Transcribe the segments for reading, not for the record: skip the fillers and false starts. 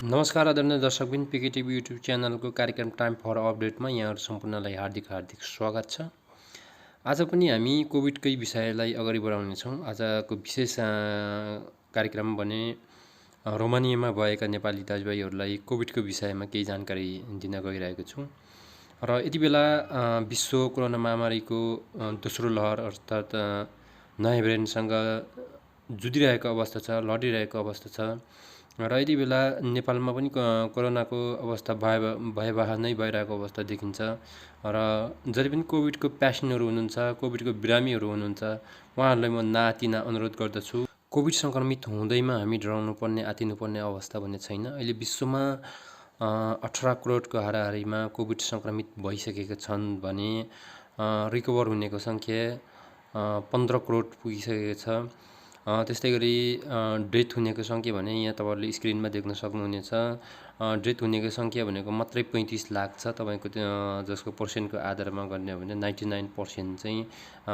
नमस्कार आदरणीय दर्शकबिन पिकेटिभी युट्युब च्यानलको कार्यक्रम टाइम फर अपडेटमा यहाँहरू सम्पूर्णलाई हार्दिक हार्दिक स्वागत छ। आज पनि हामी कोभिडकै विषयलाई अगाडि बढाउनेछौँ। आजको विशेष कार्यक्रम भने रोमानियामा भएका नेपाली दाजुभाइहरूलाई कोभिडको विषयमा केही जानकारी दिन गइरहेको छु। र यति बेला विश्व कोरोना महामारीको दोस्रो लहर अर्थात् नयाँ भेरिएन्टसँग जुधिरहेको अवस्था छ, लडिरहेको अवस्था छ। र यति बेला नेपालमा पनि कोरोनाको अवस्था भयावह नै भइरहेको अवस्था देखिन्छ। र जति पनि कोभिडको पेसेन्टहरू हुनुहुन्छ, कोभिडको बिरामीहरू हुनुहुन्छ, उहाँहरूलाई म नआत्तिन अनुरोध गर्दछु। कोभिड सङ्क्रमित हुँदैमा हामी डराउनुपर्ने आत्तिनुपर्ने अवस्था भन्ने छैन। अहिले विश्वमा 18 करोडको हाराहारीमा कोभिड सङ्क्रमित भइसकेका छन् भने रिकभर हुनेको सङ्ख्या 15 करोड पुगिसकेको छ। त्यस्तै गरी डेथ हुनेको सङ्ख्या भने यहाँ तपाईँहरूले स्क्रिनमा देख्न सक्नुहुनेछ। डेथ हुनेको सङ्ख्या भनेको मात्रै 35 लाख छ। तपाईँको जसको पर्सेन्टको आधारमा गर्ने हो भने 99% चाहिँ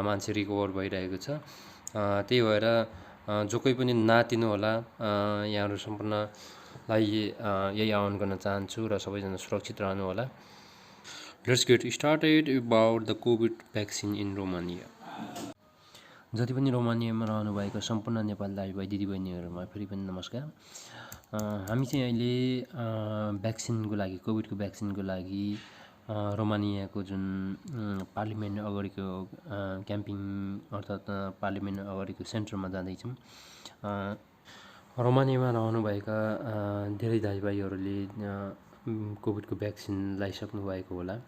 मान्छे रिकभर भइरहेको छ। त्यही भएर जो कोही पनि नआत्तिनु होला। यहाँहरू सम्पूर्णलाई यही आह्वान गर्न चाहन्छु र सबैजना सुरक्षित रहनु होला। Let's get started about the covid vaccine in Romania. जति पनि रोमानियामा रहनुभएको सम्पूर्ण नेपाली दाजुभाइ दिदीबहिनीहरूमा फेरि पनि नमस्कार। हामी चाहिँ अहिले भ्याक्सिनको लागि कोभिडको भ्याक्सिनको लागि रोमानियाको जुन पार्लिमेन्ट अगाडिको क्याम्पिङ अर्थात् पार्लिमेन्ट अगाडिको सेन्टरमा जाँदैछौँ। रोमानियामा रहनुभएका धेरै दाजुभाइहरूले कोभिडको भ्याक्सिन लगाइसक्नु भएको होला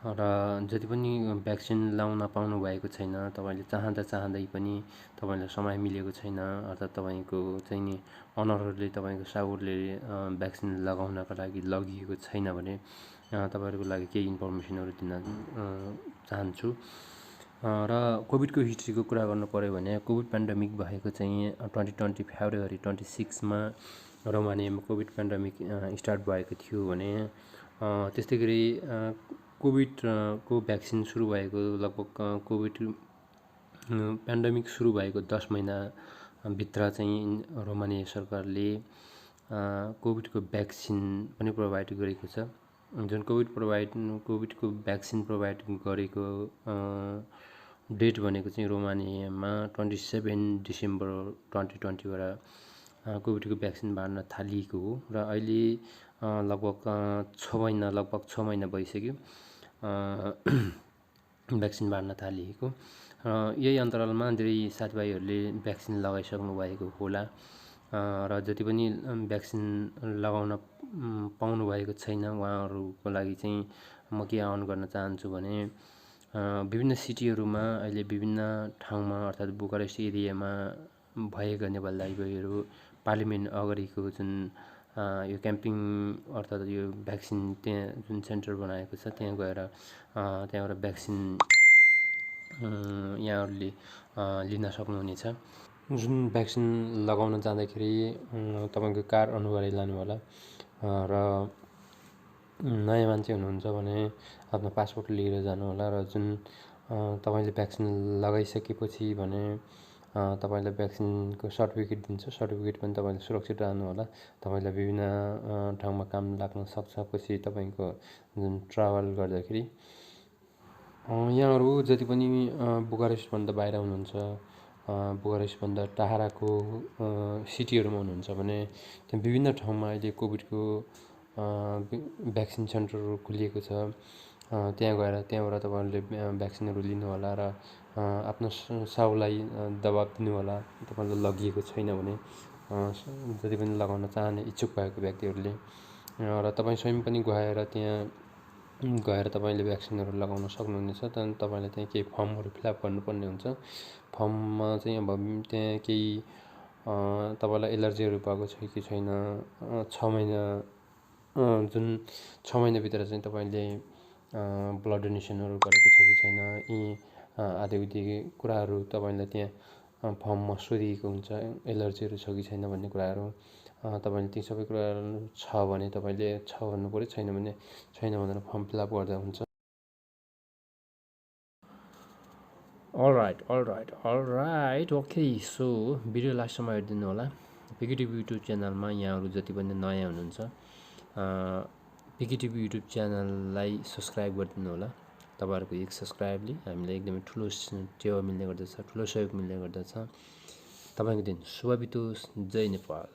र जति पनि भ्याक्सिन लाउन पाउनु भएको छैन, तपाईँले चाहँदै पनि तपाईँलाई समय मिलेको छैन, अर्थात् तपाईँको चाहिँ नि अनरहरूले तपाईँको साउरले भ्याक्सिन लगाउनका लागि लगिएको छैन भने तपाईँहरूको लागि केही इन्फर्मेसनहरू दिन चाहन्छु। र कोभिडको हिस्ट्रीको कुरा गर्नु पऱ्यो भने कोभिड पेन्डेमिक भएको चाहिँ 2020 फेब्रुअरी 26मा रोमानियामा कोभिड पेन्डेमिक स्टार्ट भएको थियो भने त्यस्तै गरी कोभिडको भ्याक्सिन सुरु भएको लगभग कोभिड पेन्डेमिक सुरु भएको 10 महिनाभित्र चाहिँ रोमानिया सरकारले कोभिडको भ्याक्सिन पनि प्रोभाइड गरेको छ। जुन कोभिडको भ्याक्सिन प्रोभाइड गरेको डेट भनेको चाहिँ रोमानियामा 27 डिसेम्बर 2020बाट कोभिडको भ्याक्सिन बाँड्न थालिएको हो र अहिले लगभग 6 महिना भइसक्यो भ्याक्सिन बाँड्न थालिएको। यही अन्तरालमा धेरै साथीभाइहरूले भ्याक्सिन लगाइसक्नु भएको होला र जति पनि भ्याक्सिन लगाउन पाउनु भएको छैन उहाँहरूको लागि चाहिँ म के आह्वान गर्न चाहन्छु भने विभिन्न सिटीहरूमा अहिले विभिन्न ठाउँमा अर्थात् बुकारेस्ट एरियामा भएका नेपाली दाजुभाइहरू पार्लिमेन्ट अगाडिको जुन यो क्याम्पिङ अर्थात् यो भ्याक्सिन त्यहाँ जुन सेन्टर बनाएको छ त्यहाँ गएर त्यहाँबाट भ्याक्सिन यहाँहरूले लिन सक्नुहुनेछ। जुन भ्याक्सिन लगाउन जाँदाखेरि तपाईँको कार्ड अनिवार्य लानु होला र नयाँ मान्छे हुनुहुन्छ भने आफ्नो पासपोर्ट लिएर जानु होला र जुन तपाईँले भ्याक्सिन लगाइसकेपछि भने तपाईँलाई भ्याक्सिनको सर्टिफिकेट दिन्छ। सर्टिफिकेट पनि तपाईँले सुरक्षित रहनु होला। तपाईँलाई विभिन्न ठाउँमा काम लाग्न सक्छ पछि तपाईँको जुन ट्राभल गर्दाखेरि। यहाँहरू जति पनि बुकारेस्टभन्दा बाहिर हुनुहुन्छ, बुकारेस्टभन्दा टाढाको सिटीहरूमा हुनुहुन्छ भने त्यहाँ विभिन्न ठाउँमा अहिले कोभिडको भ्याक्सिन सेन्टरहरू खुलिएको छ। त्यहाँ गएर त्यहाँबाट तपाईँहरूले भ्याक्सिनहरू लिनु होला र आफ्नो साउलाई दबाब दिनु होला तपाईँलाई लगिएको छैन भने जति पनि लगाउन चाहने इच्छुक भएको व्यक्तिहरूले। र तपाईँ स्वयं पनि गएर तपाईँले भ्याक्सिनहरू लगाउन सक्नुहुनेछ। त्यहाँदेखि तपाईँले त्यहाँ केही फर्महरू फिलअप गर्नुपर्ने हुन्छ। फर्ममा चाहिँ अब त्यहाँ केही तपाईँलाई एलर्जीहरू भएको छ कि छैन, 6 महिना जुन 6 महिनाभित्र चाहिँ तपाईँले ब्लड डोनेसनहरू गरेको छ कि छैन, यी आदिउदी कुराहरू तपाईँलाई त्यहाँ फर्ममा सोधिएको हुन्छ। एलर्जीहरू छ कि छैन भन्ने कुराहरू तपाईँले ती सबै कुराहरू छ भने तपाईँले छ भन्नु पऱ्यो, छैन भने छैन भनेर फर्म फिलअप गर्दा हुन्छ। All right okay. सो भिडियो लास्टसम्म हेरिदिनु होला। पिकेटिभी युट्युब च्यानलमा यहाँहरू जति पनि नयाँ हुनुहुन्छ पिकेटिभी युट्युब च्यानललाई सब्सक्राइब गरिदिनु होला। तपाईहरुको एक सब्सक्राइबले हामीलाई एकदमै ठुलो टेवा मिल्ने गर्दछ, ठुलो सहयोग मिल्ने गर्दछ। तपाईको दिन शुभ बितोस्। जय नेपाल।